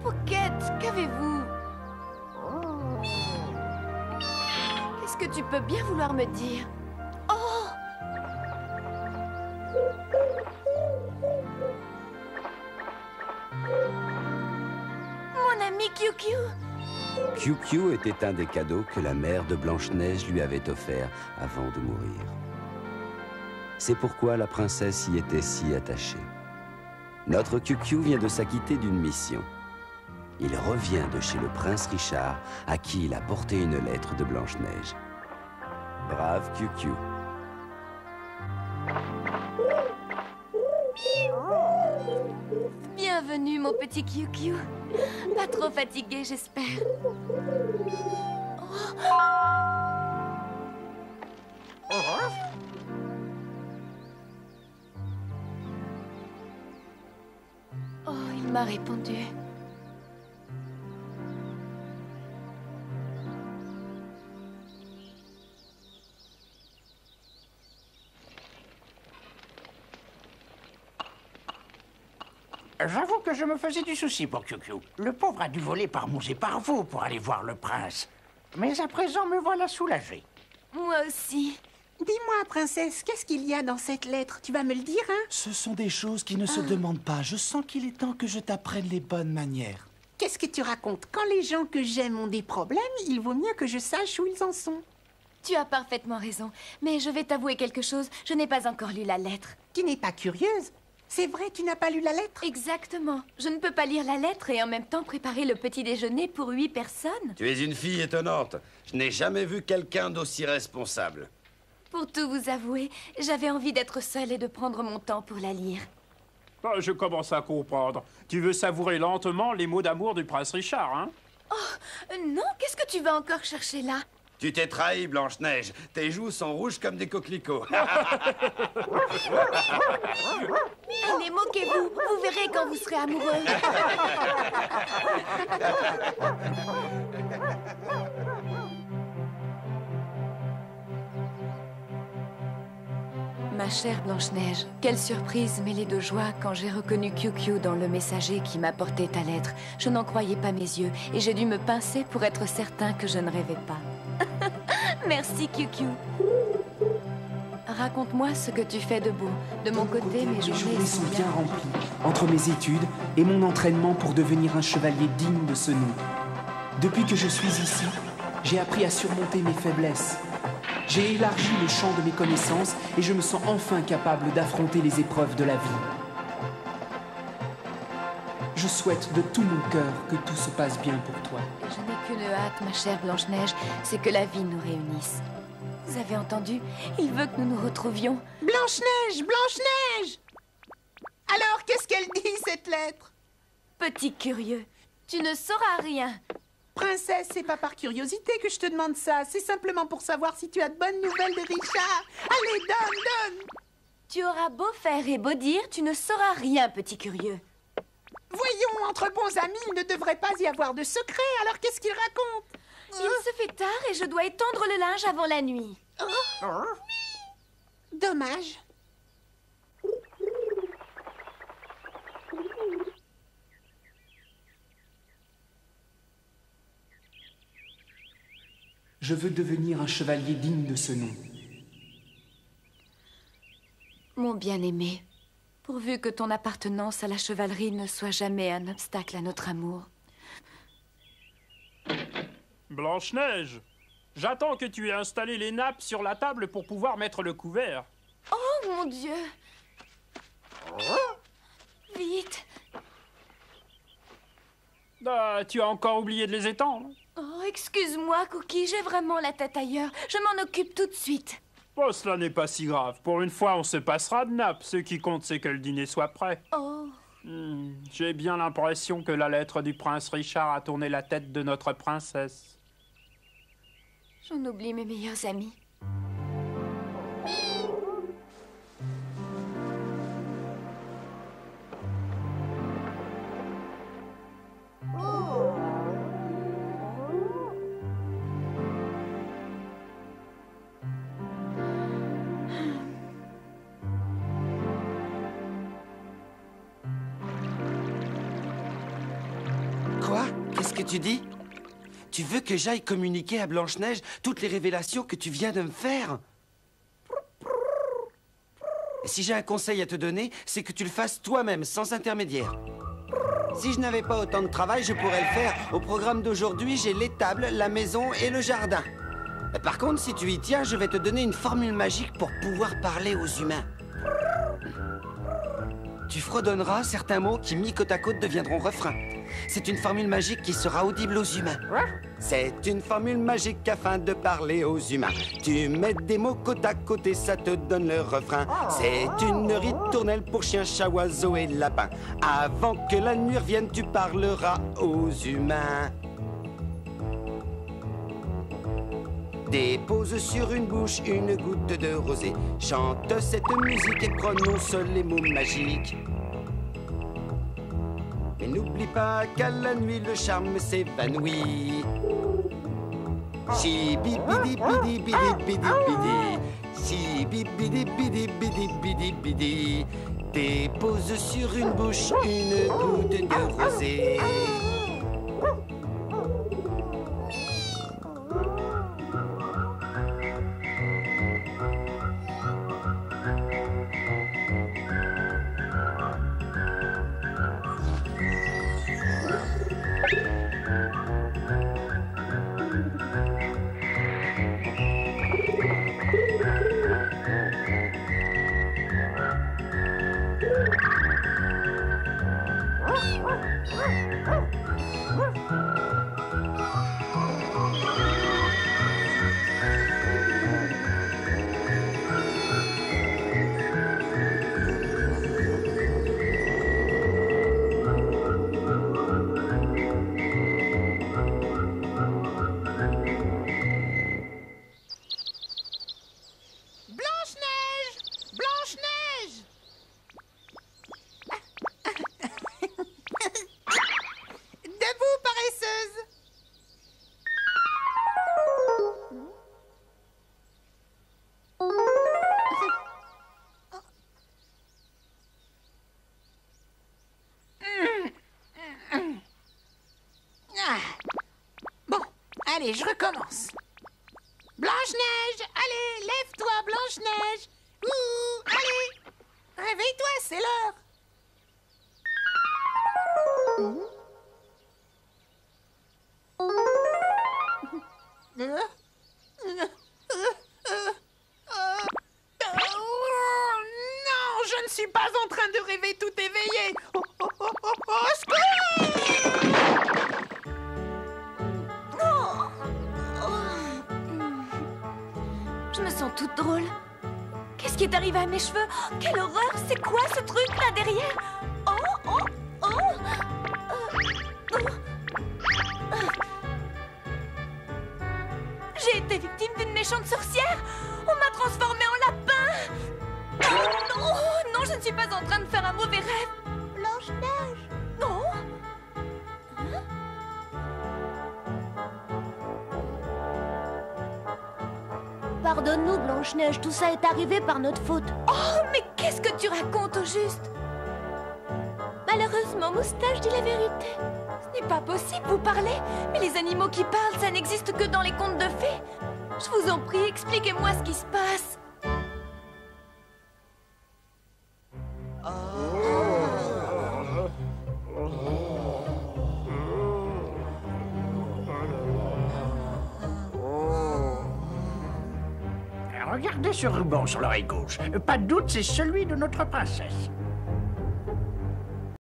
Pocket, qu'avez-vous? Qu'est-ce que tu peux bien vouloir me dire? Oh! Mon ami QQ! QQ était un des cadeaux que la mère de Blanche-Neige lui avait offert avant de mourir. C'est pourquoi la princesse y était si attachée. Notre QQ vient de s'acquitter d'une mission. Il revient de chez le prince Richard, à qui il a porté une lettre de Blanche-Neige. Brave QQ. Bienvenue, mon petit QQ. Pas trop fatigué, j'espère. Oh, il m'a répondu. J'avoue que je me faisais du souci pour QQ. Le pauvre a dû voler par mousse et par vous pour aller voir le prince. Mais à présent, me voilà soulagé. Moi aussi. Dis-moi, princesse, qu'est-ce qu'il y a dans cette lettre? Tu vas me le dire, hein? Ce sont des choses qui ne se demandent pas. Je sens qu'il est temps que je t'apprenne les bonnes manières. Qu'est-ce que tu racontes? Quand les gens que j'aime ont des problèmes, il vaut mieux que je sache où ils en sont. Tu as parfaitement raison. Mais je vais t'avouer quelque chose. Je n'ai pas encore lu la lettre. Tu n'es pas curieuse? C'est vrai, tu n'as pas lu la lettre? Exactement. Je ne peux pas lire la lettre et en même temps préparer le petit déjeuner pour 8 personnes. Tu es une fille étonnante. Je n'ai jamais vu quelqu'un d'aussi responsable. Pour tout vous avouer, j'avais envie d'être seule et de prendre mon temps pour la lire. Ah, je commence à comprendre. Tu veux savourer lentement les mots d'amour du prince Richard, hein? Non, qu'est-ce que tu vas encore chercher là? Tu t'es trahi, Blanche-Neige. Tes joues sont rouges comme des coquelicots. Allez, moquez-vous. Vous verrez quand vous serez amoureux. Ma chère Blanche-Neige, quelle surprise mêlée de joie quand j'ai reconnu QQ dans le messager qui m'apportait ta lettre. Je n'en croyais pas mes yeux et j'ai dû me pincer pour être certain que je ne rêvais pas. Merci QQ. Raconte-moi ce que tu fais de beau. De mon côté, mes journées sont bien remplies, entre mes études et mon entraînement pour devenir un chevalier digne de ce nom. Depuis que je suis ici, j'ai appris à surmonter mes faiblesses. J'ai élargi le champ de mes connaissances et je me sens enfin capable d'affronter les épreuves de la vie. Je souhaite de tout mon cœur que tout se passe bien pour toi. Je n'ai qu'une hâte, ma chère Blanche-Neige, c'est que la vie nous réunisse. Vous avez entendu? Il veut que nous nous retrouvions. Blanche-Neige! Blanche-Neige! Alors, qu'est-ce qu'elle dit, cette lettre? Petit curieux, tu ne sauras rien. Princesse, c'est pas par curiosité que je te demande ça. C'est simplement pour savoir si tu as de bonnes nouvelles de Richard. Allez, donne! Tu auras beau faire et beau dire, tu ne sauras rien, petit curieux. Voyons, entre bons amis, il ne devrait pas y avoir de secret. Alors, qu'est-ce qu'il raconte? Il se fait tard et je dois étendre le linge avant la nuit. Dommage. Je veux devenir un chevalier digne de ce nom. Mon bien-aimé, pourvu que ton appartenance à la chevalerie ne soit jamais un obstacle à notre amour. Blanche-Neige, j'attends que tu aies installé les nappes sur la table pour pouvoir mettre le couvert. Oh, mon Dieu! Vite! Ah, tu as encore oublié de les étendre. Oh, excuse-moi, Cookie, j'ai vraiment la tête ailleurs. Je m'en occupe tout de suite. Oh, cela n'est pas si grave. Pour une fois, on se passera de nappes. Ce qui compte, c'est que le dîner soit prêt. Oh. J'ai bien l'impression que la lettre du prince Richard a tourné la tête de notre princesse. J'en oublie mes meilleurs amis. tu dis? Tu veux que j'aille communiquer à Blanche-Neige toutes les révélations que tu viens de me faire? Si j'ai un conseil à te donner, c'est que tu le fasses toi-même, sans intermédiaire. Si je n'avais pas autant de travail, je pourrais le faire. Au programme d'aujourd'hui, j'ai l'étable, la maison et le jardin. Par contre, si tu y tiens, je vais te donner une formule magique pour pouvoir parler aux humains. Tu fredonneras certains mots qui, mis côte à côte, deviendront refrains. C'est une formule magique qui sera audible aux humains. C'est une formule magique afin de parler aux humains. Tu mets des mots côte à côté, ça te donne le refrain. C'est une ritournelle pour chien, chat, oiseau et lapin. Avant que la nuit revienne, tu parleras aux humains. Dépose sur une bouche une goutte de rosée. Chante cette musique et prononce les mots magiques. Mais n'oublie pas qu'à la nuit le charme s'évanouit. Chi-bi-bi-di-bi-di-bi-di-bi-di-bi-di. Chi-bi-bi-di-bi-di-bi-di-bi-di-bi-di. Dépose sur une bouche une goutte de rosée. Allez, je recommence. Blanche-Neige, allez, lève-toi, Blanche-Neige. Ouh, allez, réveille-toi, c'est l'heure. Non, je ne suis pas en train de rêver tout éveillé. Au secours! Je me sens toute drôle. Qu'est-ce qui est arrivé à mes cheveux? Oh, quelle horreur! C'est quoi ce truc là derrière? Oh, oh, oh! J'ai été victime d'une méchante sorcière! On m'a transformée en lapin! Oh non! Non, je ne suis pas en train de faire un mauvais rêve! Blanche-Neige! Non! Pardonne-nous, Blanche-Neige, tout ça est arrivé par notre faute. Oh, mais qu'est-ce que tu racontes au juste? Malheureusement, Moustache dit la vérité. Ce n'est pas possible, vous parlez. Mais les animaux qui parlent, ça n'existe que dans les contes de fées. Je vous en prie, expliquez-moi ce qui se passe. Regardez ce ruban sur l'oreille gauche. Pas de doute, c'est celui de notre princesse.